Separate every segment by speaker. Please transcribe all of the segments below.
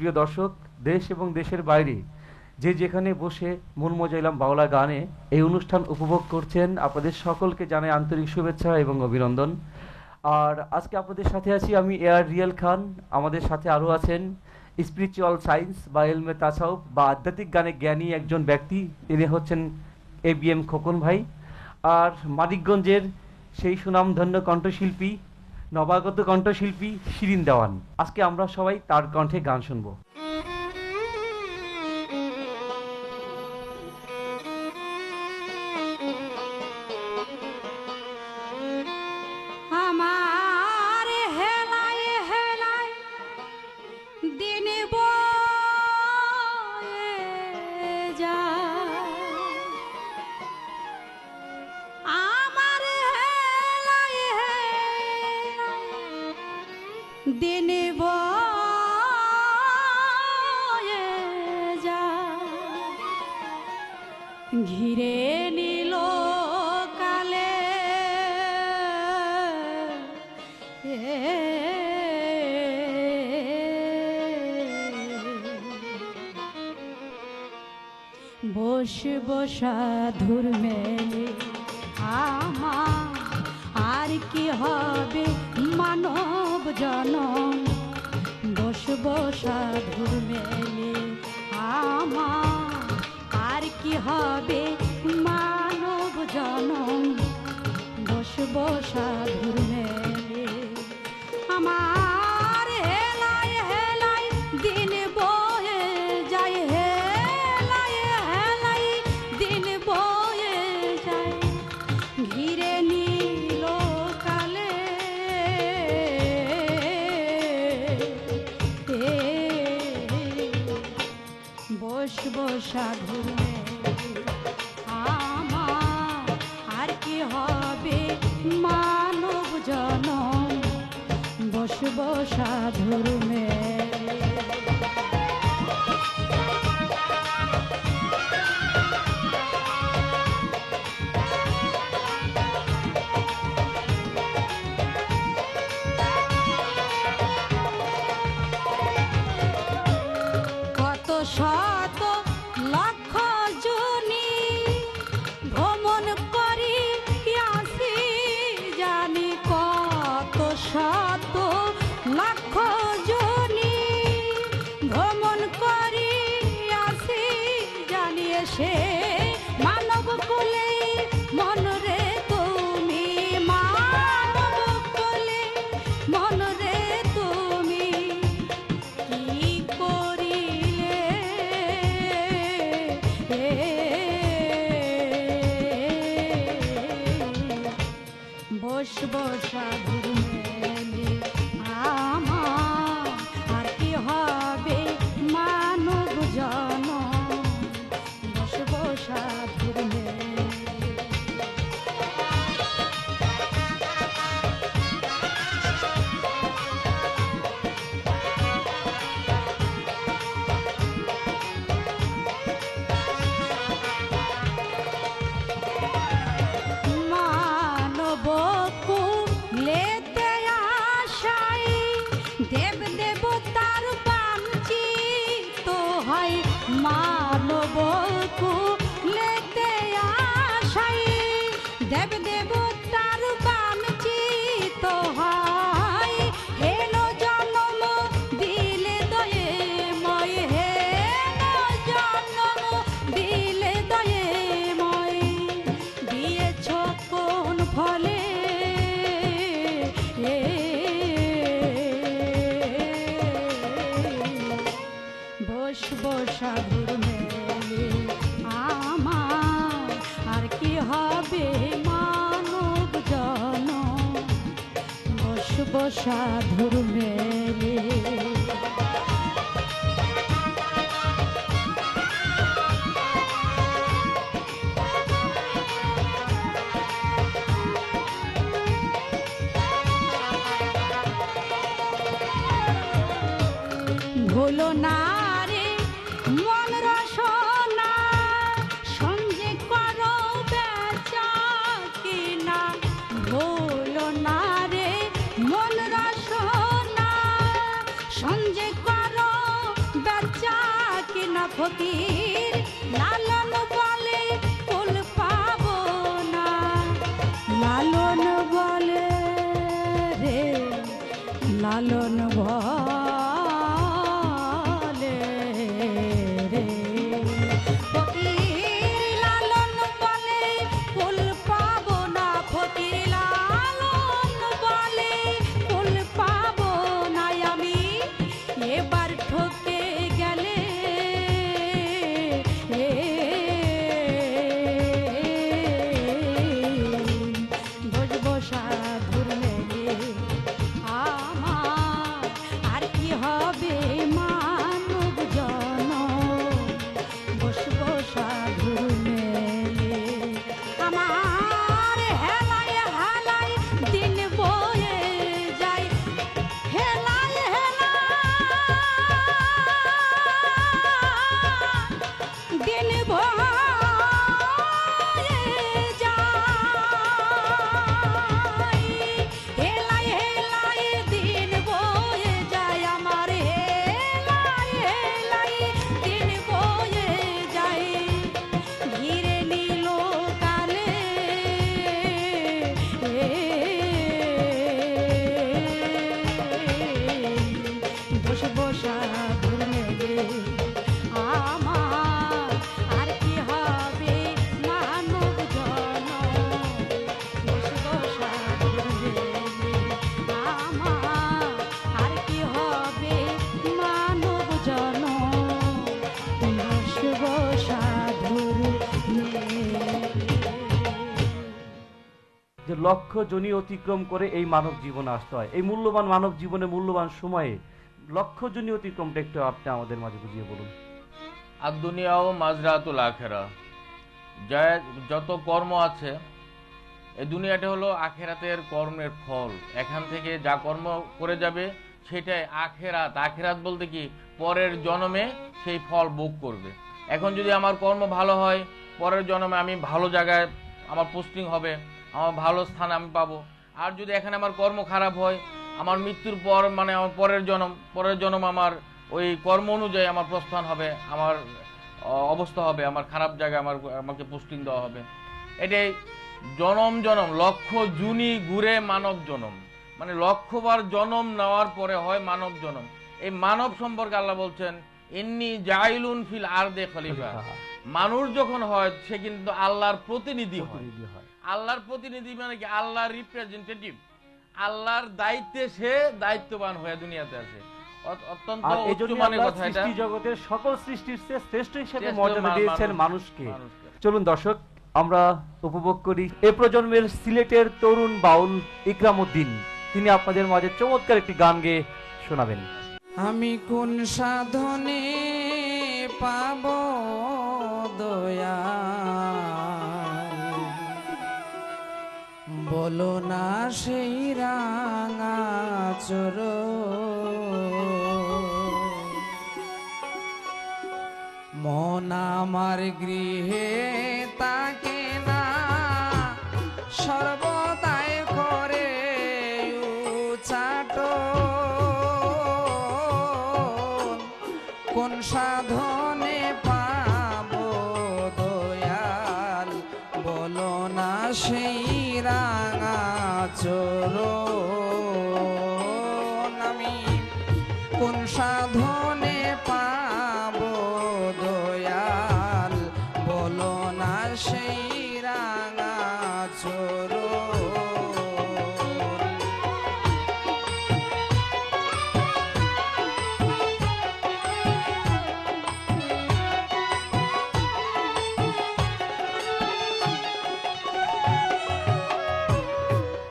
Speaker 1: প্রিয় দর্শক, দেশ এবং দেশের বাইরে যে যেখানে বসে মন মজাইলাম বাউলা গানে এই অনুষ্ঠান উপভোগ করছেন, আপনাদের সকলকে জানাই আন্তরিক শুভেচ্ছা এবং অভিনন্দন। আর আজকে আপনাদের সাথে আছি আমি এআর রিয়েল খান। আমাদের সাথে আরও আছেন স্পিরিচুয়াল সায়েন্স বা এলমে তাসাউফ বা আধ্যাত্মিক গানে জ্ঞানী একজন ব্যক্তি, তিনি হচ্ছেন ABM খোকন ভাই। আর মানিকগঞ্জের সেই সুনামধন্য কণ্ঠশিল্পী, নবাগত কণ্ঠশিল্পী শিরিন দেওয়ান। আজকে আমরা সবাই তার কণ্ঠে গান শুনবো।
Speaker 2: দিন বয়ে যায় ঘিরে নিল কালে বসবো সাধুর মেলে আমার আর কি হবে মানব জনম, বসবো সাধুর মেলে আমার আর কি হবে মানব জনম, বসবো সাধুর মেলে আমার হেলায় হেলায় দিন বয়ে যায়, হেলায় হেলায় দিন বয়ে যায় ঘিরে নিল কালে বসবো সাধুর মেলে আমার আর কি হবে মানব জনম, বসবো সাধুর মেলে। কত শত লক্ষ জনি ভ্রমণ করি আসি জানি, কত শত লক্ষ জনি ভ্রমণ করি আসি জানি, এসে মানব কুলে মন রে তুমি, মানব কুলে মন রে তুমি কি করিলে বসবো সাধুর মেলে আমার আর কি হবে মানব জনম, বসবো সাধুর মেলে। মানব কুলেতে আশাই দেব দেবতার বাঞ্ছিত হয়, মানব কুলেতে আশাই দেব দেবতার বাঞ্ছিত হয়, হেন জন্ম দিলে দয়ে ময়, হেন জন্ম দিলে দয়ে ময় দিয়েছ কোন ফলে বসবো সাধুর মেলে আমার আর কি হবে মানব জনম, বসবো সাধুর মেলে। ভুলো না রে মন রসনা, সঞ্জে করো বেচা কিনা, ভুলো না রে মন রসনা, সঞ্জে করো ফকির লালন বলে কুল পাবো না, লালন বলে রে, লালন বলে রে ফকির লালন বলে কুল পাবো না, ফকির লালন বলে কুল পাবো না, আমি এবার ঠকে গেলে বসবো সাধুর মেলে, আমার আর কি হবে মানব জনম, বসবো সাধুর মেলে, আমার হেলায় হেলায় দিন বয়ে যায়, হেলায় হেলায় দিন বয়ে যায়, হেলায় হেলায় দিন বয়ে যায়, আমার হেলায় হেলায় দিন বয়ে যায়, ঘিরে নিল কালে বসবো সাধুর মেলে, আমার আর কি হবে মানব জনম, বসবো সাধুর মেলে, আমার আর কি হবে মানব জনম, বসবো সাধুর মেলে।
Speaker 1: যে লক্ষ্য জনি অতিক্রম করে এই মানব জীবনে আসতে হয়, এই মূল্যবান মানব জীবনে মূল্যবান সময়ে লক্ষ্য জনি অতিক্রমটা একটু আপনি আমাদের মাঝে বুঝিয়ে বলুন।
Speaker 3: আর দুনিয়াও মাজরাতুল আখেরা, যত কর্ম আছে এই দুনিয়াটা হলো আখেরাতের কর্মের ফল। এখান থেকে যা কর্ম করে যাবে সেটাই আখেরাত। আখেরাত বলতে কি, পরের জন্মে সেই ফল ভোগ করবে। এখন যদি আমার কর্ম ভালো হয়, পরের জন্মে আমি ভালো জায়গায় আমার পোস্টিং হবে, আমার ভালো স্থান আমি পাবো। আর যদি এখানে আমার কর্ম খারাপ হয়, আমার মৃত্যুর পর মানে আমার পরের জন্ম আমার ওই কর্ম অনুযায়ী আমার প্রস্থান হবে, আমার অবস্থা হবে, আমার খারাপ জায়গায় আমাকে পোস্টিং দেওয়া হবে। এটাই জনম জনম লক্ষ জুনি ঘুরে মানব জনম, মানে লক্ষবার জনম নেওয়ার পরে হয় মানব জনম। এই মানব সম্পর্কে আল্লাহ বলছেন, ইন্নী জাইলুন ফিল আরদে খলিফা। মানুষ যখন হয় সে কিন্তু আল্লাহর প্রতিনিধি হয়। আল্লাহর প্রতিনিধি মানে কি, আল্লাহর রিপ্রেজেন্টেটিভ, আল্লাহর দায়িত্বে সে দায়িত্ববান হয়ে দুনিয়াতে আসে। অত্যন্ত উচ্চমানের কথা। এটা
Speaker 1: সৃষ্টি জগতের সকল সৃষ্টির চেয়ে শ্রেষ্ঠ হিসেবে মর্যাদা দিয়েছেন মানুষকে। চলুন দর্শক, আমরা উপভোগ করি এ প্রজন্মের সিলেটের তরুণ বাউল ইকরাম উদ্দিন। তিনি আপনাদের মাঝে চমৎকার একটি গান গেয়ে শোনাবেন।
Speaker 4: আমি কোন সাধনে পাব দয়া, বলো না সেই রাঙা চোর, মন আমার গৃহে তাকে না, সর্বদাই করে উচাট, কোন সাধনে পাব দয়াল, বলো না সেই রাঙা চোর, আমি কোন সাধনে পাব দয়াল, বলো না সেই রাঙা চোর।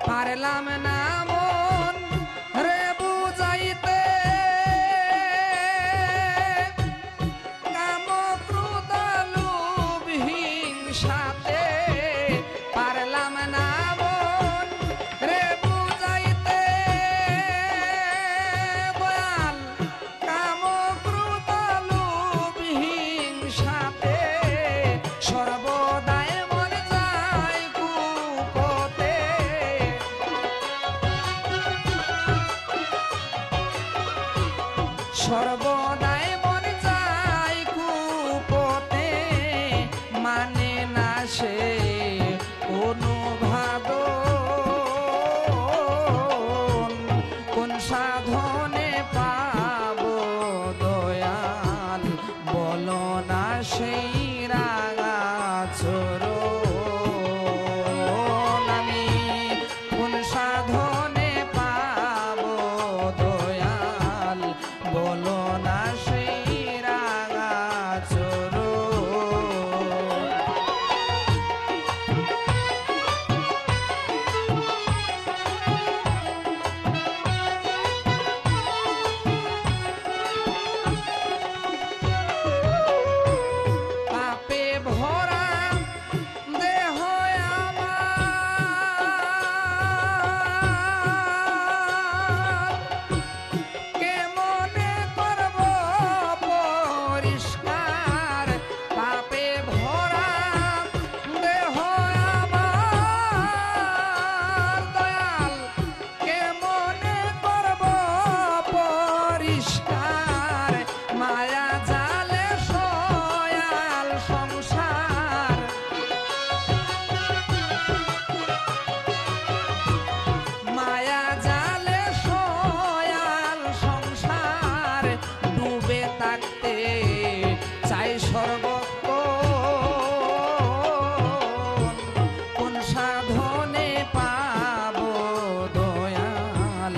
Speaker 4: পারলাম না মন রে বুঝাইতে, কাম ক্রোধ লোভ হিংসাতে, পারলাম না মন রে বুঝাইতে, দয়াল কাম ক্রোধ লোভ হিংসাতে, সর্বদাই মন যায় কুপথে, সর্বদাই মন যায় না সেই রাঙা চরণ। পাপে ভরা দেহ আমার, কেমনে করব পরিষ্কার? পাপে ভরা দেহ আমার, দয়াল কেমনে করব পরিষ্কার? মায়া জালে সয়াল সংসার, মায়া জালে সয়াল সংসার, ডুবে থাকতে চাই সর্বক্ষণ। কোন সাধনে পাবো দয়াল,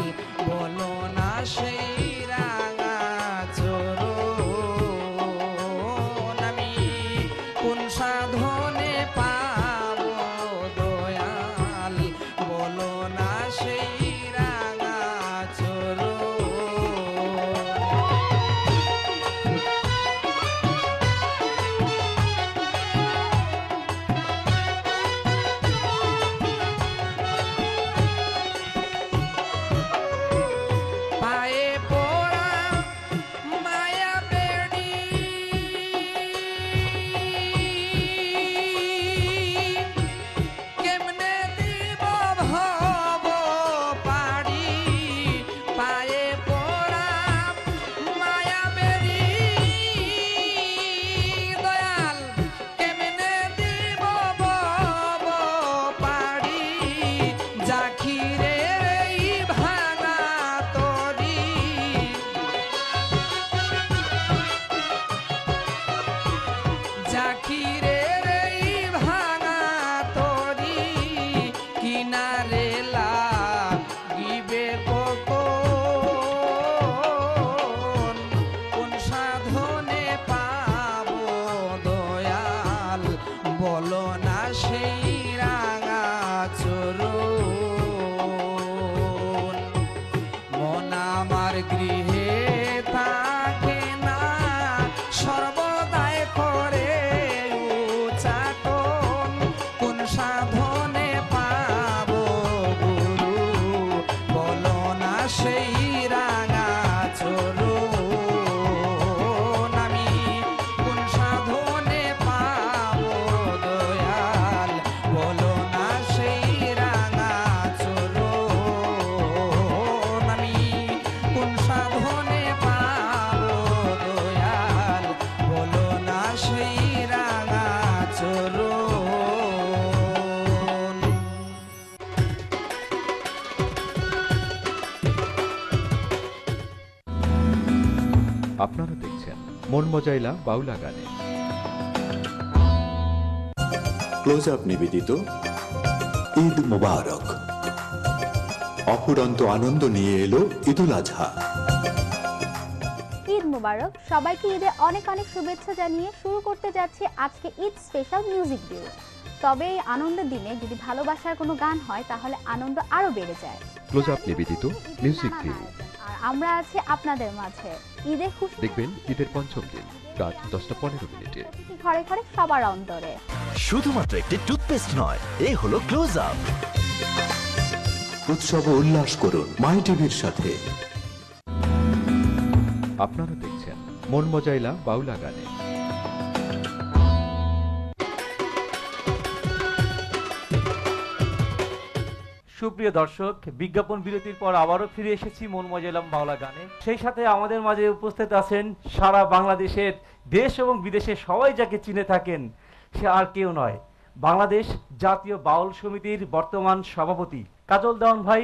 Speaker 4: বলো না সেই রাঙা চরণ। আমি কোন সাধনে পাবো দয়াল, বলো না সেই রাঙা চরণ। পায়ে পড়া মায়া বেড়ি, কেমনে দিব ভব পাড়ি? পায়ে পড়া মায়া বেড়ি, দয়াল কেমনে দিব ভব পাড়ি? জাখিরের এই ভাঙা তরি, জাকিরের এই ভাঙা তরি, কিনারে লাগিবে কখন? কোন সাধনে পাবো দয়াল, বলো না সেই রাঙা চরণ। মন আমার গৃহে থাকে না, সর্বদাই করে উচাটন। কোন সাধনে পাবো গুরু, বলো না সেই রাঙা চরণ। আমি কোন সাধনে পাবো দয়াল, বলো না সেই রাঙা চরণ। আমি কোন সাধনে পাবো দয়াল, বলো না সেই রাঙা চরণ।
Speaker 5: আপনারা দেখছেন মন মজাইলা বাউলা গানে।
Speaker 6: ক্লোজ আপ নিবেদিত ঈদ মোবারক। অফুরন্ত আনন্দ নিয়ে এলো ঈদুল আজহা।
Speaker 7: ঈদ মোবারক। সবাইকে ঈদে অনেক অনেক শুভেচ্ছা জানিয়ে শুরু করতে যাচ্ছি আজকে ঈদ স্পেশাল মিউজিক ভিডিও। তবে এই আনন্দের দিনে যদি ভালোবাসার কোনো গান হয় তাহলে আনন্দ আরো বেড়ে যায়।
Speaker 5: ক্লোজ আপ নিবেদিত মিউজিক ভিডিও।
Speaker 7: আর আমরা আছি আপনাদের মাঝে ঈদে খুশি
Speaker 5: দেখবেন ঈদের পঞ্চম দিন রাত 10:15
Speaker 7: ঘরে ঘরে সবার অন্তরে।
Speaker 8: শুধুমাত্র একটি টুথপেস্ট নয়, এই হলো ক্লোজ আপ।
Speaker 6: উৎসব উল্লাস করুন মাই টিভির সাথে।
Speaker 5: আপনারা দেখছেন মন মজাইলা বাউলা গানে।
Speaker 1: সুপ্রিয় দর্শক, বিজ্ঞাপন বিরতির পর আবারও ফিরে এসেছি মন মজাইলাম বাংলা গানে। সেই সাথে আমাদের মাঝে উপস্থিত আছেন সারা বাংলাদেশের দেশ এবং বিদেশে সবাই যাকে চিনে থাকেন, সে আর কেউ নয়, বাংলাদেশ জাতীয় বাউল সমিতির বর্তমান সভাপতি কাজল দেওয়ান ভাই।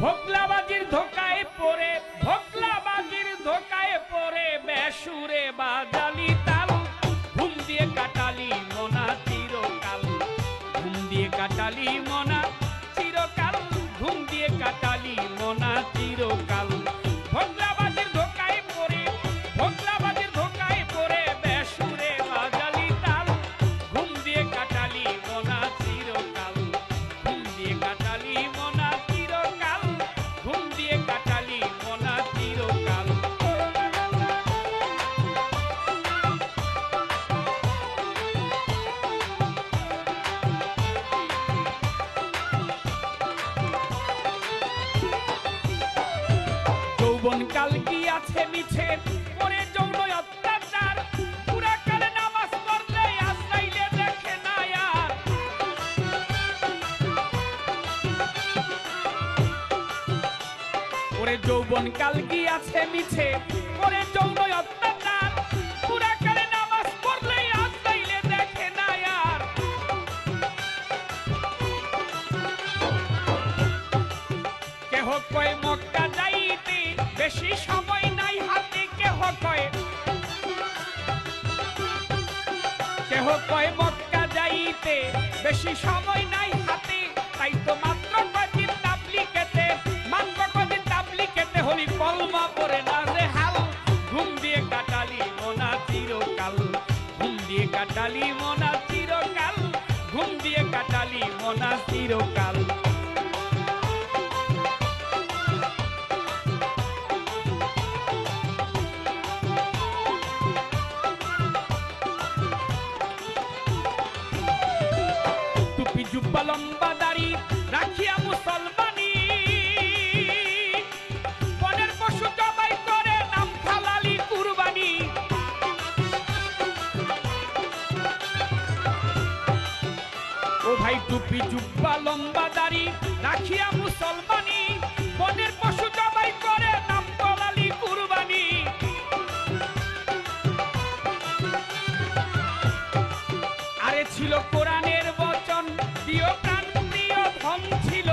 Speaker 9: ভোগলাবাজির ধোকায় পড়ে, ভোগলাবাজির ধোকায় পড়ে বেসুরে বাজালি তাল, ঘুম দিয়ে কাটালি মনা চিরকাল, ঘুম দিয়ে কাটালি মনা যৌবন কাল গিয়াছে মিছে করে যৌন অত্যাচার পুরা কালে নামাজ পড়লে আজরাইলে দেখে না আর ওরে যৌবন কাল গিয়াছে মিছে করে যৌন অত্যাচার পুরা কালে নামাজ পড়লে আজরাইলে দেখে না আর কেহ কয় মক্কা যাইতে বেশি সময় নাই হাতে কেহ কয় মক্কা যাইতে বেশি সময় নাই হাতে তাই তো মাত্র কদিন তাবলিগেতে মাত্র কদিন তাবলিগেতে হলি কলমা পড়ে না রে হাল ঘুম দিয়ে কাটালি মোনা চিরকাল ঘুম দিয়ে কাটালি মোনা চিরকাল ঘুম দিয়ে কাটালি মোনা চিরকাল জুব্বা লম্বা দাড়ি রাখিয়া মুসলমানি বনের পশু জবাই করে নাম হালালি কুরবানি ও ভাই টুপি জুব্বা লম্বা দাড়ি রাখিয়া মুসলমানি বনের পশু জবাই করে নাম হালালি কুরবানি আরে ছিল কোরআনের বচন প্রিয় প্রাণ প্রিয় ধন ছিল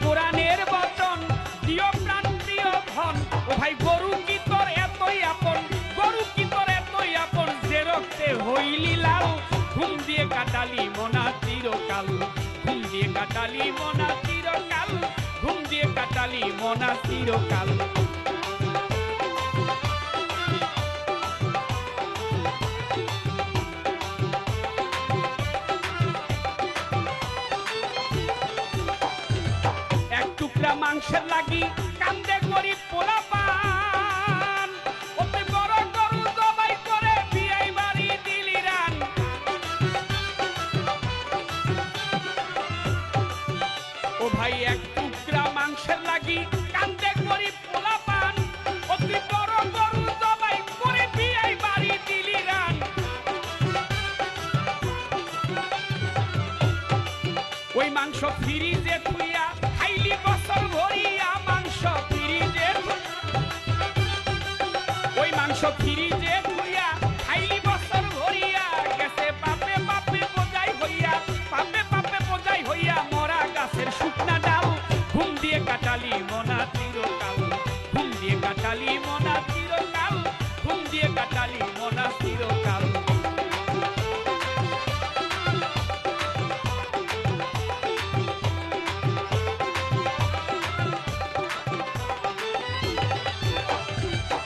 Speaker 9: কোরআনের বচন প্রিয় প্রাণ প্রিয় ধন ও ভাই গরু কি তোর এতই আপন গরু কি তোর এতই আপন যে রক্তে হইলি লাল ঘুম দিয়ে কাটালি মোনা চিরকাল ঘুম দিয়ে কাটালি মোনা চিরকাল ঘুম দিয়ে কাটালি মোনা চিরকাল মাংসের লাগি কান্দে গরিব পোলাপান অতি বড় গরু জবাই করে বিয়াই বাড়ি দিলি রান ও ভাই এক টুকরা মাংসের লাগি কান্দে গরিব পোলাপান অতি বড় গরু জবাই করে বিয়াই বাড়ি দিলি রান ওই মাংস ফ্রিজে থুইয়া খাইলি বছর ভরিয়া মাংস ফ্রিজে ওই মাংস ফ্রিজে থুইয়া খাইলি বছর ভরিয়া গেছে পাপে পাপে বোঝাই হইয়া পাপে পাপে বোঝাই হইয়া মরা গাছের শুকনা ডাল ঘুম দিয়ে কাটালি মোনা চিরকাল ঘুম দিয়ে কাটালি মোনা চিরকাল ঘুম দিয়ে কাটালি মোনা চিরকাল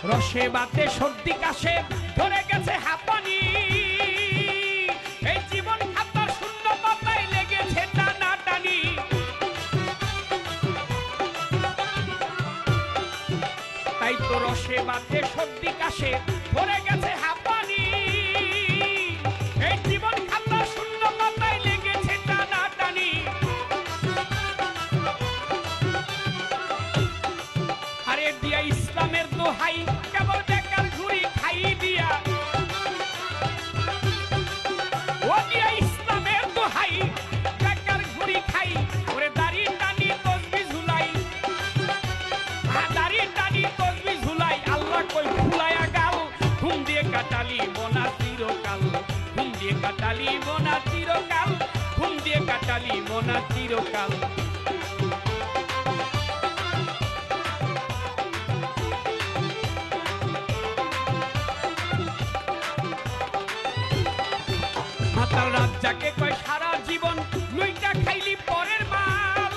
Speaker 9: রসে বাতে সর্দি কাশে ধরে গেছে হাঁপানি এই জীবন খাতার শূন্য পাতায় লেগেছে টানা টানি তাই তো রসে বাতে সর্দি কাশে ধরে গেছে হাঁপানি এই জীবন খাতার শূন্য পাতায় লেগেছে টানা টানি আরে দিয়া ইসলামের দোহাই কেবল বেকার ঘুরি খাই দিয়া ও দিয়া ইসলামের দোহাই বেকার ঘুরি খাই ওরে দাড়ি টানি তসবি ঝুলাই দাড়ি টানি তসবি ঝুলাই আল্লাহ কই ফুলায়া গাল ঘুম দিয়ে কাটালি মোনা চিরকাল ঘুম দিয়ে কাটালি মোনা চিরকাল ঘুম দিয়ে কাটালি মোনা চিরকাল মাতাল রাজ্জাকে কয় সারা জীবন লুইটা খাইলি পরের মাল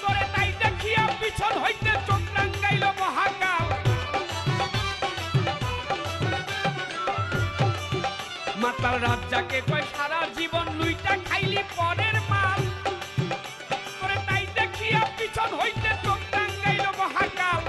Speaker 9: করে তাই দেখিয়া পিছন হইতে চোখ রাঙ্গাইল মহাকাল মাতাল রাজ্জাকে কয় সারা জীবন লুইটা খাইলি পরের মাল করে তাই দেখিয়া পিছন হইতে চোখ রাঙ্গাইল মহাকাল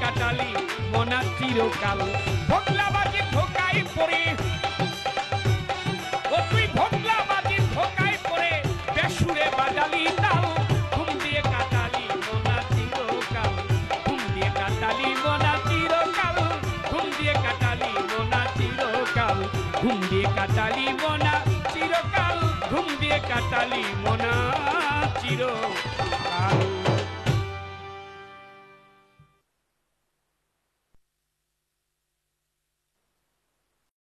Speaker 9: কাটালি মনা চিরকাল ভোগলাবাজি ধোকায় পড়ে ও তুই ভোগলাবাজি ধোকায় পড়ে বেসুরে বাজালি তাল ঘুম দিয়ে কাটালি মনা চিরকাল ঘুম দিয়ে কাটালি মনা চিরকাল ঘুম দিয়ে কাটালি মনা চিরকাল ঘুম দিয়ে কাটালি মনা চিরকাল ঘুম দিয়ে কাটালি মনা চিরকাল